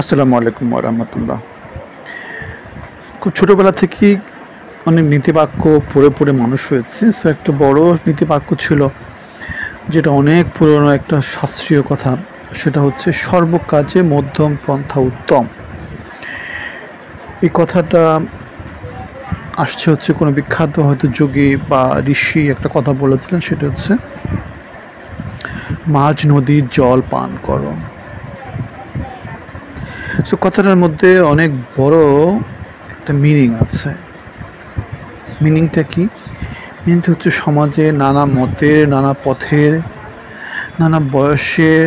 আসসালামু আলাইকুম ওয়া রাহমাতুল্লাহ। খুব ছোটবেলা থেকেই অনেক নীতিবাক্য পড়ে পড়ে মানুষ হয়েছে। সো একটা বড় নীতিবাক্য ছিল, যেটা অনেক পুরনো একটা শাস্ত্রীয় কথা। সেটা হচ্ছে সর্বকাজে মধ্যম পন্থা উত্তম। এই কথাটা আসছে হচ্ছে কোনো বিখ্যাত হয়তো যোগী বা ঋষি একটা কথা বলেছিলেন, সেটা হচ্ছে মাঝ নদীর জল পান করো। সো কথাটার মধ্যে অনেক বড় একটা মিনিং আছে। মিনিংটা কি? মিনিংটা হচ্ছে সমাজে নানা মতের, নানা পথের, নানা বয়সের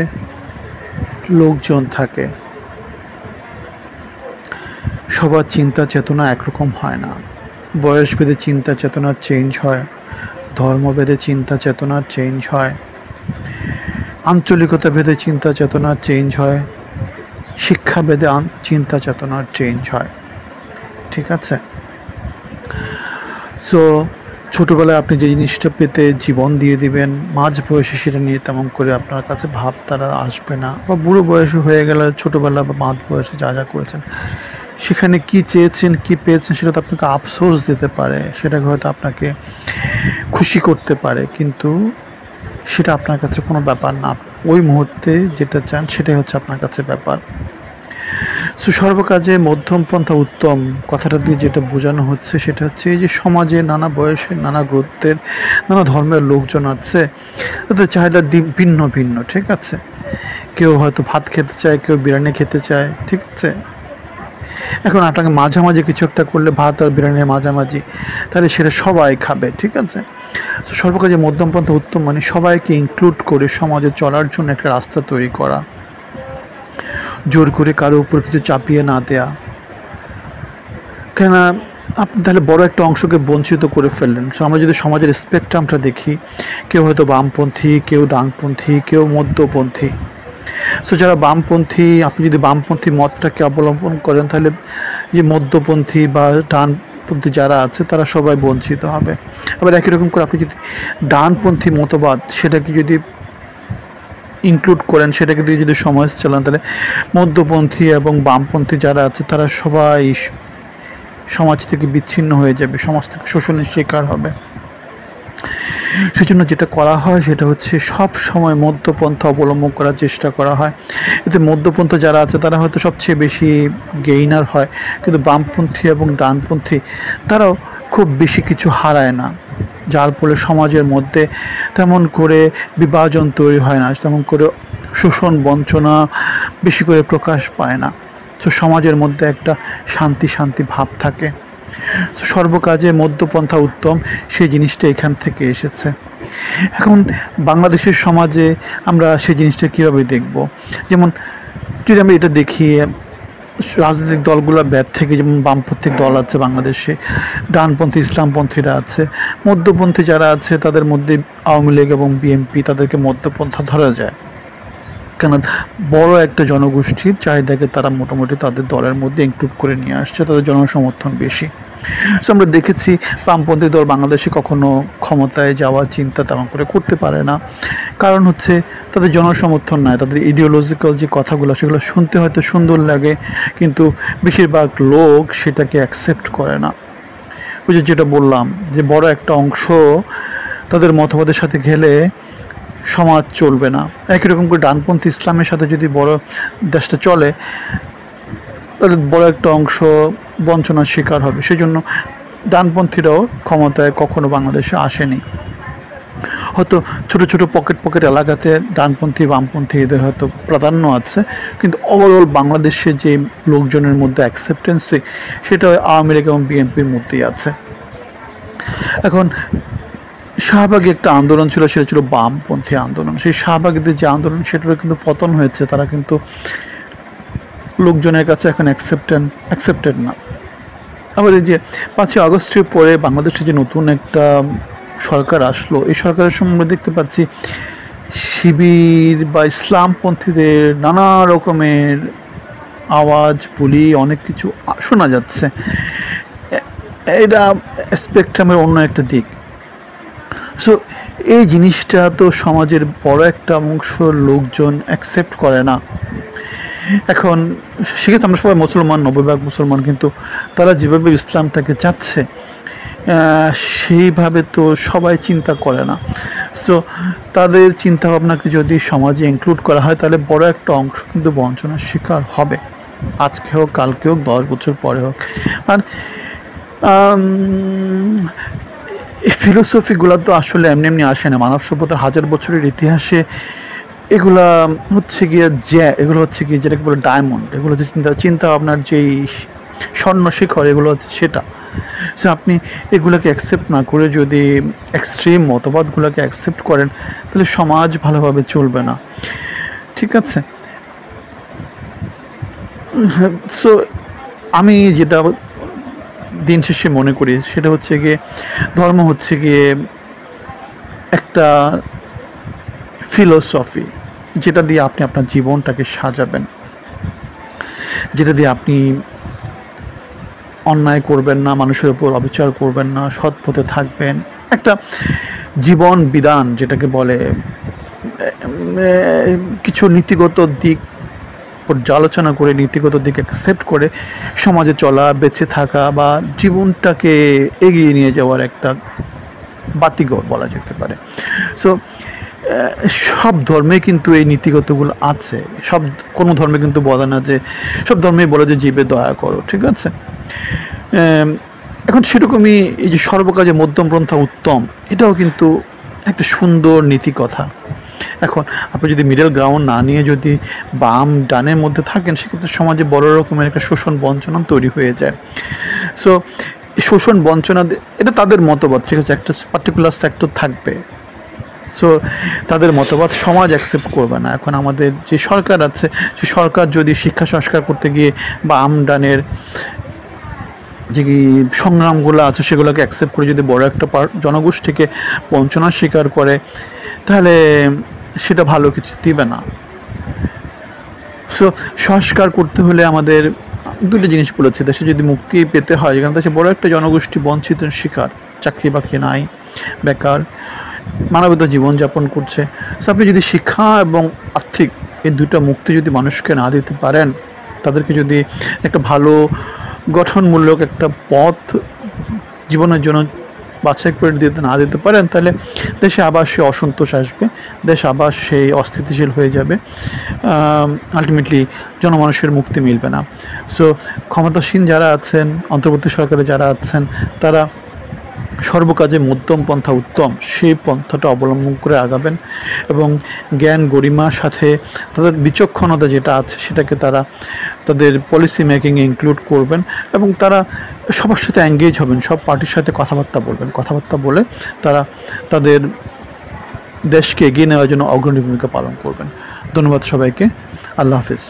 লোকজন থাকে। সবার চিন্তা চেতনা একরকম হয় না। বয়সভেদে চিন্তা চেতনা চেঞ্জ হয়, ধর্মভেদে চিন্তা চেতনা চেঞ্জ হয়, আঞ্চলিকতা ভেদে চিন্তা চেতনা চেঞ্জ হয়, শিক্ষাভেদে চিন্তা চেতনার চেঞ্জ হয়। ঠিক আছে? সো ছোটোবেলায় আপনি যে জিনিসটা পেতে জীবন দিয়ে দিবেন, মাঝ বয়সে সেটা নিয়ে তেমন করে আপনার কাছে ভাবতারা আসবে না, বা বুড়ো বয়সে হয়ে গেলে ছোটোবেলা বা মাঝ বয়সে যা যা করেছেন সেখানে কি চেয়েছেন কি পেয়েছেন সেটা তো আপনাকে আফসোস দিতে পারে, সেটাকে হয়তো আপনাকে খুশি করতে পারে, কিন্তু সেটা আপনার কাছে কোনো ব্যাপার না। ওই মুহূর্তে যেটা চান সেটাই হচ্ছে আপনার কাছে ব্যাপার। সো সর্বকাজে মধ্যম পন্থা উত্তম কথাটা দিয়ে যেটা বোঝানো হচ্ছে সেটা হচ্ছে এই যে সমাজে নানা বয়সের, নানা গোত্রের, নানা ধর্মের লোকজন আছে, তাদের চাহিদা ভিন্ন ভিন্ন। ঠিক আছে? কেউ হয়তো ভাত খেতে চায়, কেউ বিরিয়ানি খেতে চায়। ঠিক আছে? এখন আপনাকে মাঝামাঝি কিছু একটা করলে, ভাত আর বিরিয়ানির মাঝামাঝি, তাহলে সেটা সবাই খাবে। ঠিক আছে? তো সর্বকাজে মধ্যম পন্থা উত্তম মানে সবাইকে ইনক্লুড করে সমাজে চলার জন্য একটা রাস্তা তৈরি করা, জোর করে কারো উপর কিছু চাপিয়ে না দেয়া। কেন আপনি তাহলে বড় একটা অংশকে বঞ্চিত করে ফেললেন। সো আমরা যদি সমাজের স্পেকট্রামটা দেখি, কেউ হয়তো বামপন্থী, কেউ ডানপন্থী, কেউ মধ্যপন্থী। সো যারা বামপন্থী, আপনি যদি বামপন্থী মতটাকে অবলম্বন করেন, তাহলে যে মধ্যপন্থী বা ডানপন্থী যারা আছে তারা সবাই বঞ্চিত হবে। আবার একই রকম করে আপনি যদি ডানপন্থী মতবাদ সেটাকে যদি ইনক্লুড করেন, সেটাকে দিয়ে যদি সমাজ চালান, তাহলে মধ্যপন্থী এবং বামপন্থী যারা আছে তারা সবাই সমাজ থেকে বিচ্ছিন্ন হয়ে যাবে, সমাজ থেকে শোষণের শিকার হবে। সেজন্য যেটা করা হয় সেটা হচ্ছে সব সময় মধ্যপন্থা অবলম্বন করার চেষ্টা করা হয়। এতে মধ্যপন্থা যারা আছে তারা হয়তো সবচেয়ে বেশি গেইনার হয়, কিন্তু বামপন্থী এবং ডানপন্থী তারাও খুব বেশি কিছু হারায় না, যার ফলে সমাজের মধ্যে তেমন করে বিভাজন তৈরি হয় না, তেমন করে শোষণ বঞ্চনা বেশি করে প্রকাশ পায় না। তো সমাজের মধ্যে একটা শান্তি শান্তি ভাব থাকে। তো সর্বকাজে মধ্যপন্থা উত্তম, সেই জিনিসটা এখান থেকে এসেছে। এখন বাংলাদেশের সমাজে আমরা সেই জিনিসটা কীভাবে দেখব? যেমন যদি আমরা এটা দেখি, রাজনৈতিক দলগুলো ব্যাদ থেকে, যেমন বামপন্থী দল আছে বাংলাদেশে, ডানপন্থী ইসলামপন্থীরা আছে, মধ্যপন্থী যারা আছে তাদের মধ্যে আওয়ামী লীগ এবং বিএনপি, তাদেরকে মধ্যপন্থা ধরা যায়। কেন? বড় একটা জনগোষ্ঠীর চাহিদাকে তারা মোটামুটি তাদের দলের মধ্যে ইনক্লুড করে নিয়ে আসছে, তাদের জনসমর্থন বেশি। সো আমরা দেখেছি বামপন্থী দল বাংলাদেশে কখনো ক্ষমতায় যাওয়ার চিন্তা তেমন করে করতে পারে না, কারণ হচ্ছে তাদের জনসমর্থন নাই। তাদের ইডিওলজিক্যাল যে কথাগুলো সেগুলো শুনতে হয়তো সুন্দর লাগে, কিন্তু বেশিরভাগ লোক সেটাকে অ্যাকসেপ্ট করে না। ওই যেটা বললাম যে বড় একটা অংশ তাদের মতবাদের সাথে গেলে সমাজ চলবে না। একই রকম করে ডানপন্থী ইসলামের সাথে যদি বড় দেশটা চলে, তাদের বড় একটা অংশ বঞ্চনার শিকার হবে। সেই জন্য ডানপন্থীরাও ক্ষমতায় কখনো বাংলাদেশে আসেনি। হয়তো ছোট ছোট পকেট এলাকাতে ডানপন্থী বামপন্থী এদের হয়তো প্রাধান্য আছে, কিন্তু ওভারঅল বাংলাদেশের যে লোকজনের মধ্যে অ্যাকসেপ্টেন্সি, সেটা আওয়ামী লীগ এবং বিএনপির মধ্যেই আছে। এখন শাহবাগী একটা আন্দোলন ছিল, সেটা ছিল বামপন্থী আন্দোলন। সেই শাহবাগীদের যে আন্দোলন, সেটারও কিন্তু পতন হয়েছে, তারা কিন্তু লোকজনের কাছে এখন অ্যাকসেপ্টেড না। আবার এই যে 5ই আগস্টের পরে বাংলাদেশে যে নতুন একটা সরকার আসলো, এই সরকারের সময় আমরা দেখতে পাচ্ছি শিবির বা ইসলামপন্থীদের নানা রকমের আওয়াজ, বলি, অনেক কিছু শোনা যাচ্ছে। এটা স্পেকট্রামের অন্য একটা দিক। সো এই জিনিসটা তো সমাজের বড় একটা অংশ লোকজন অ্যাকসেপ্ট করে না। এখন সেক্ষেত্রে আমরা সবাই মুসলমান, 90% মুসলমান, কিন্তু তারা যেভাবে ইসলামটাকে চাচ্ছে সেইভাবে তো সবাই চিন্তা করে না। সো তাদের চিন্তাভাবনাকে যদি সমাজে ইনক্লুড করা হয় তাহলে বড় একটা অংশ কিন্তু বঞ্চনার শিকার হবে, আজকে হোক, কালকে হোক, 10 বছর পরে হোক। আর এই ফিলোসফিগুলো তো আসলে এমনি এমনি আসে না। মানব সভ্যতার হাজার বছরের ইতিহাসে এগুলা হচ্ছে গিয়ে এগুলো হচ্ছে গিয়ে যেটাকে বলে ডায়মন্ড, এগুলো হচ্ছে চিন্তা ভাবনার যেই স্বর্ণ শিখর, এগুলো হচ্ছে সেটা। সো আপনি এগুলোকে অ্যাকসেপ্ট না করে যদি এক্সট্রিম মতবাদগুলোকে অ্যাকসেপ্ট করেন তাহলে সমাজ ভালোভাবে চলবে না, ঠিক আছে? সো আমি যেটা দিন শেষে মনে করি সেটা হচ্ছে গিয়ে ধর্ম হচ্ছে গিয়ে একটা ফিলোসফি, যেটা দিয়ে আপনি আপনার জীবনটাকে সাজাবেন, যেটা দিয়ে আপনি অন্যায় করবেন না, মানুষের উপর অবিচার করবেন না, সৎ পথে থাকবেন। একটা জীবন বিধান যেটাকে বলে, কিছু নীতিগত দিক পর্যালোচনা করে, নীতিগত দিক অ্যাকসেপ্ট করে সমাজে চলা, বেঁচে থাকা বা জীবনটাকে এগিয়ে নিয়ে যাওয়ার একটা বাতিঘর বলা যেতে পারে। সো সব ধর্মে কিন্তু এই নীতিগতগুলো আছে। কোনো ধর্মে কিন্তু বলে না যে, সব ধর্মেই বলে যে জীবে দয়া করো, ঠিক আছে? এখন সেরকমই এই যে সর্বকাজে মধ্যম পন্থা উত্তম, এটাও কিন্তু একটা সুন্দর নীতি কথা। এখন আপনি যদি মিডল গ্রাউন্ড না নিয়ে যদি বাম ডানের মধ্যে থাকেন, সেক্ষেত্রে সমাজে বড় রকমের একটা শোষণ বঞ্চনা তৈরি হয়ে যায়। সো শোষণ বঞ্চনা এটা তাদের মতবাদ, ঠিক আছে? একটা পার্টিকুলার সেক্টর থাকবে, সো তাদের মতবাদ সমাজ অ্যাকসেপ্ট করবে না। এখন আমাদের যে সরকার আছে, সে সরকার যদি শিক্ষা সংস্কার করতে গিয়ে বা আমডানের যে সংগ্রামগুলো আছে সেগুলোকে অ্যাকসেপ্ট করে যদি বড় একটা জনগোষ্ঠীকে বঞ্চনার শিকার করে, তাহলে সেটা ভালো কিছু দিবে না। সো সংস্কার করতে হলে আমাদের দুটো জিনিস বলেছে, দেশে যদি মুক্তি পেতে হয়, যেখানে দেশে বড় একটা জনগোষ্ঠী বঞ্চিত শিকার, চাকরি বাকরি নাই, বেকার, মানবতা জীবনযাপন করছে। সো আপনি যদি শিক্ষা এবং আর্থিক এই দুটো মুক্তি যদি মানুষকে না দিতে পারেন, তাদেরকে যদি একটা ভালো গঠনমূলক একটা পথ জীবনের জন্য বাছাই করে দিতে পারেন, তাহলে দেশে আবার সে অসন্তোষ আসবে, দেশ আবার সেই অস্থিতিশীল হয়ে যাবে, আলটিমেটলি জনমানুষের মুক্তি মিলবে না। সো ক্ষমতাসীন যারা আছেন, অন্তর্বর্তী সরকারে যারা আছেন, তারা সর্বকাজে মধ্যম পন্থা উত্তম, সেই পন্থাটা অবলম্বন করে আগাবেন এবং জ্ঞান গরিমার সাথে তাদের বিচক্ষণতা যেটা আছে সেটাকে তারা তাদের পলিসি মেকিংয়ে ইনক্লুড করবেন এবং তারা সবার সাথে এঙ্গেজ হবেন, সব পার্টির সাথে কথাবার্তা বলবেন, কথাবার্তা বলে তারা তাদের দেশকে এগিয়ে নেওয়ার জন্য অগ্রণী ভূমিকা পালন করবেন। ধন্যবাদ সবাইকে, আল্লাহ হাফিজ।